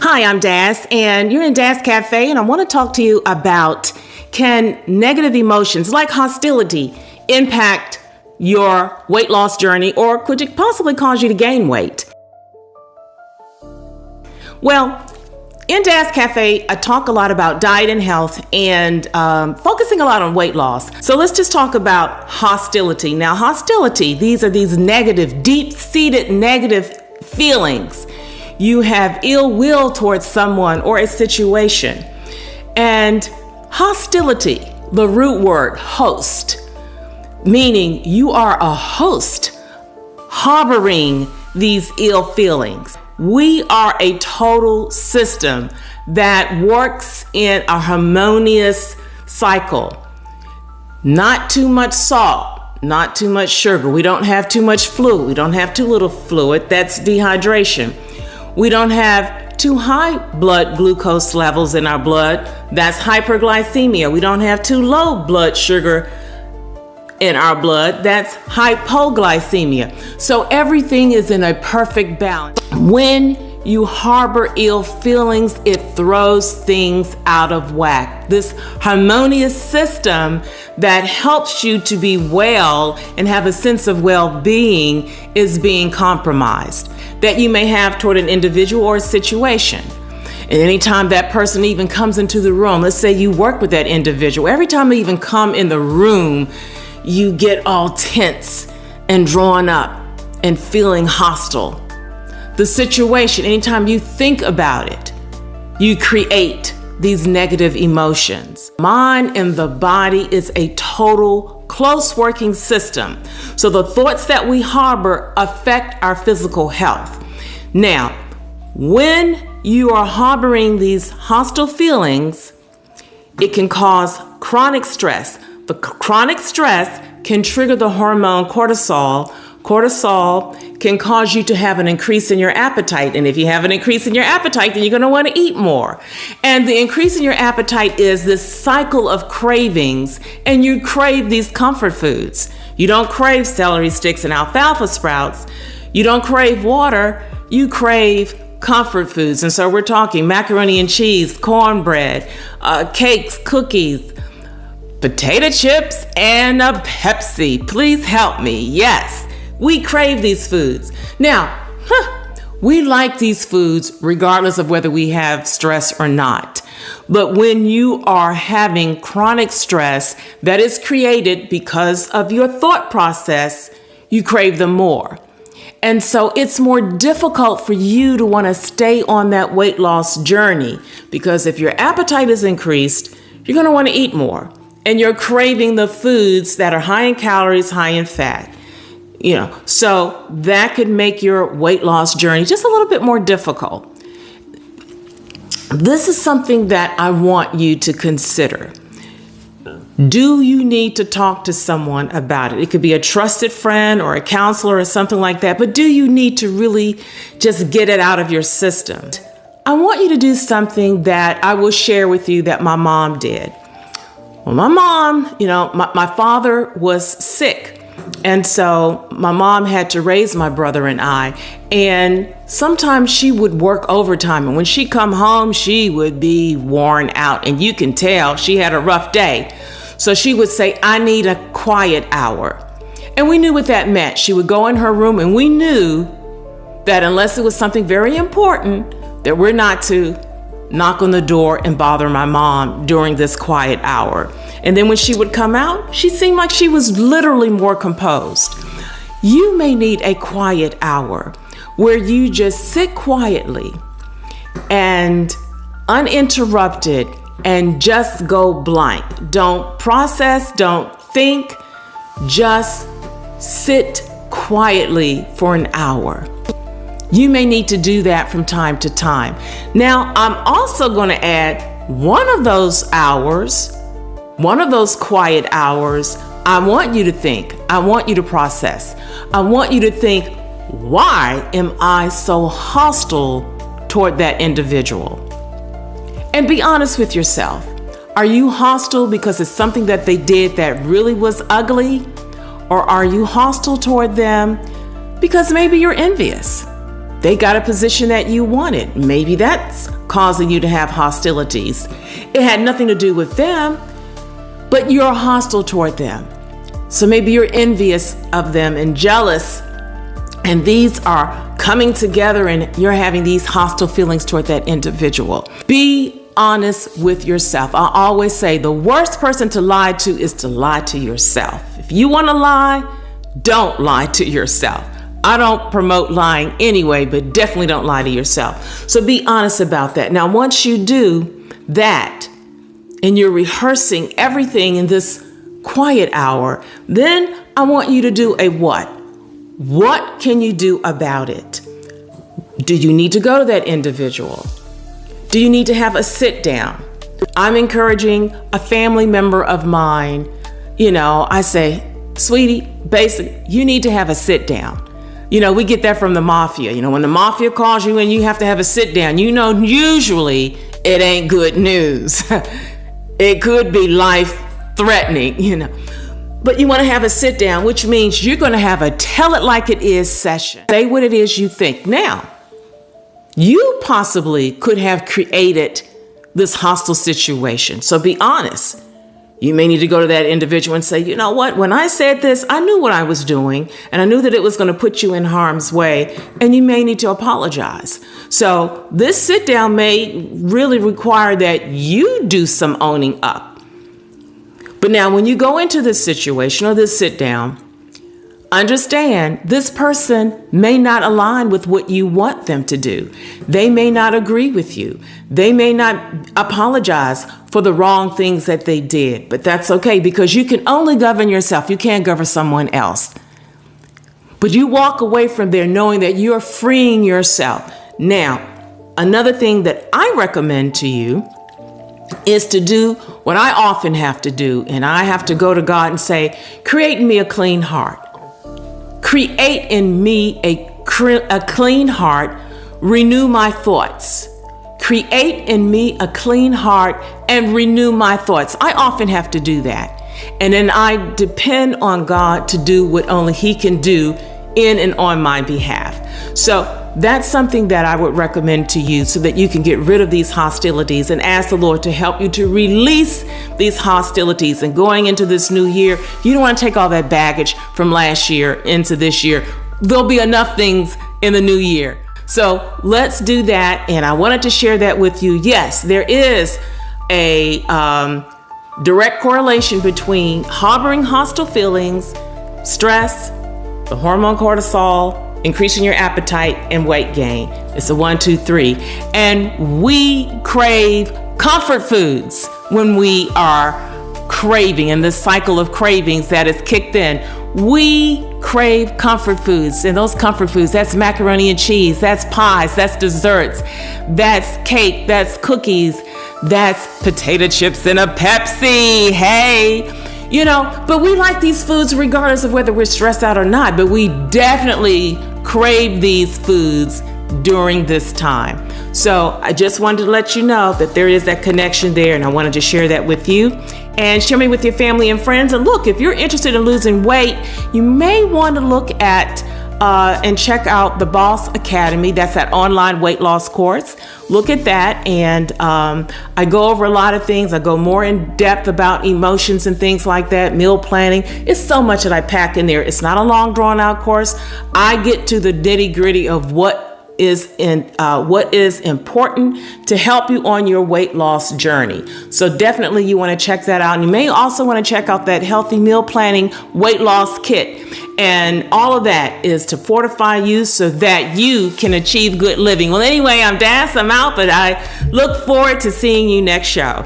Hi, I'm Daz, and you're in Daz Cafe, and I want to talk to you about, can negative emotions like hostility impact your weight loss journey, or could it possibly cause you to gain weight? Well, in Daz Cafe, I talk a lot about diet and health and focusing a lot on weight loss. So let's just talk about hostility. Now, hostility, these are these negative, deep-seated negative feelings. You have ill will towards someone or a situation. And hostility, the root word, host, meaning you are a host harboring these ill feelings. We are a total system that works in a harmonious cycle. Not too much salt, not too much sugar. We don't have too much fluid. We don't have too little fluid. That's dehydration. We don't have too high blood glucose levels in our blood. That's hyperglycemia. We don't have too low blood sugar in our blood. That's hypoglycemia. So everything is in a perfect balance. When you harbor ill feelings, it throws things out of whack. This harmonious system that helps you to be well and have a sense of well-being is being compromised, that you may have toward an individual or a situation. And anytime that person even comes into the room, let's say you work with that individual, every time they even come in the room, you get all tense and drawn up and feeling hostile. The situation, anytime you think about it, you create these negative emotions. Mind and the body is a total close working system. So the thoughts that we harbor affect our physical health. Now, when you are harboring these hostile feelings, it can cause chronic stress. The chronic stress can trigger the hormone cortisol. Cortisol can cause you to have an increase in your appetite. And if you have an increase in your appetite, then you're going to want to eat more. And the increase in your appetite is this cycle of cravings, and you crave these comfort foods. You don't crave celery sticks and alfalfa sprouts. You don't crave water. You crave comfort foods. And so we're talking macaroni and cheese, cornbread, cakes, cookies, potato chips, and a Pepsi. Please help me. Yes. We crave these foods. Now, we like these foods regardless of whether we have stress or not. But when you are having chronic stress that is created because of your thought process, you crave them more. And so it's more difficult for you to want to stay on that weight loss journey, because if your appetite is increased, you're going to want to eat more. And you're craving the foods that are high in calories, high in fat. So that could make your weight loss journey just a little bit more difficult. This is something that I want you to consider. Do you need to talk to someone about it? It could be a trusted friend or a counselor or something like that, but do you need to really just get it out of your system? I want you to do something that I will share with you that my mom did. Well, my mom, my father was sick. And so my mom had to raise my brother and I, and sometimes she would work overtime, and when she'd come home, she would be worn out, and you can tell she had a rough day. So she would say, I need a quiet hour. And we knew what that meant. She would go in her room, and we knew that unless it was something very important, that we're not to knock on the door and bother my mom during this quiet hour. And then when she would come out, she seemed like she was literally more composed. You may need a quiet hour where you just sit quietly and uninterrupted and just go blank. Don't process, don't think, just sit quietly for an hour. You may need to do that from time to time. Now, I'm also going to add one of those hours, one of those quiet hours, I want you to think, I want you to process. I want you to think, why am I so hostile toward that individual? And be honest with yourself. Are you hostile because it's something that they did that really was ugly? Or are you hostile toward them because maybe you're envious? they got a position that you wanted. Maybe that's causing you to have hostilities. It had nothing to do with them, but you're hostile toward them. So maybe you're envious of them and jealous, and these are coming together and you're having these hostile feelings toward that individual. Be honest with yourself. I always say the worst person to lie to is to lie to yourself. If you want to lie, don't lie to yourself. I don't promote lying anyway, but definitely don't lie to yourself. So be honest about that. Now, once you do that and you're rehearsing everything in this quiet hour, then I want you to do a what? What can you do about it? Do you need to go to that individual? Do you need to have a sit down? I'm encouraging a family member of mine. I say, sweetie, basically, you need to have a sit down. We get that from the mafia. When the mafia calls you and you have to have a sit down, usually it ain't good news. It could be life threatening, But you want to have a sit down, which means you're going to have a tell it like it is session. Say what it is you think. Now, you possibly could have created this hostile situation. So be honest. You may need to go to that individual and say, you know what, when I said this, I knew what I was doing and I knew that it was going to put you in harm's way, and you may need to apologize. So this sit down may really require that you do some owning up. But now when you go into this situation or this sit down, understand this person may not align with what you want them to do. They may not agree with you. They may not apologize for the wrong things that they did, but that's okay because you can only govern yourself. You can't govern someone else. But you walk away from there knowing that you're freeing yourself. Now, another thing that I recommend to you is to do what I often have to do, and I have to go to God and say, create in me a clean heart. Create in me a clean heart, renew my thoughts. Create in me a clean heart and renew my thoughts. I often have to do that. And then I depend on God to do what only He can do in and on my behalf. So that's something that I would recommend to you so that you can get rid of these hostilities and ask the Lord to help you to release these hostilities. And going into this new year, you don't want to take all that baggage from last year into this year. There'll be enough things in the new year. So let's do that. And I wanted to share that with you. Yes, there is a direct correlation between harboring hostile feelings, stress, the hormone cortisol, increasing your appetite, and weight gain. It's a 1, 2, 3. And we crave comfort foods when we are craving, and this cycle of cravings that is kicked in. We crave comfort foods, and those comfort foods, that's macaroni and cheese, that's pies, that's desserts, that's cake, that's cookies, that's potato chips and a Pepsi. Hey, but we like these foods regardless of whether we're stressed out or not, but we definitely crave these foods during this time. So I just wanted to let you know that there is that connection there, and I wanted to share that with you and share me with your family and friends. And look, if you're interested in losing weight, you may want to look at and check out the Boss Academy. That's that online weight loss course. Look at that. And I go over a lot of things. I go more in depth about emotions and things like that, meal planning. It's so much that I pack in there. It's not a long drawn out course. I get to the nitty gritty of what is important to help you on your weight loss journey. So definitely you want to check that out. And you may also want to check out that healthy meal planning weight loss kit. And all of that is to fortify you so that you can achieve good living. Well, anyway, I'm Das. I'm out, but I look forward to seeing you next show.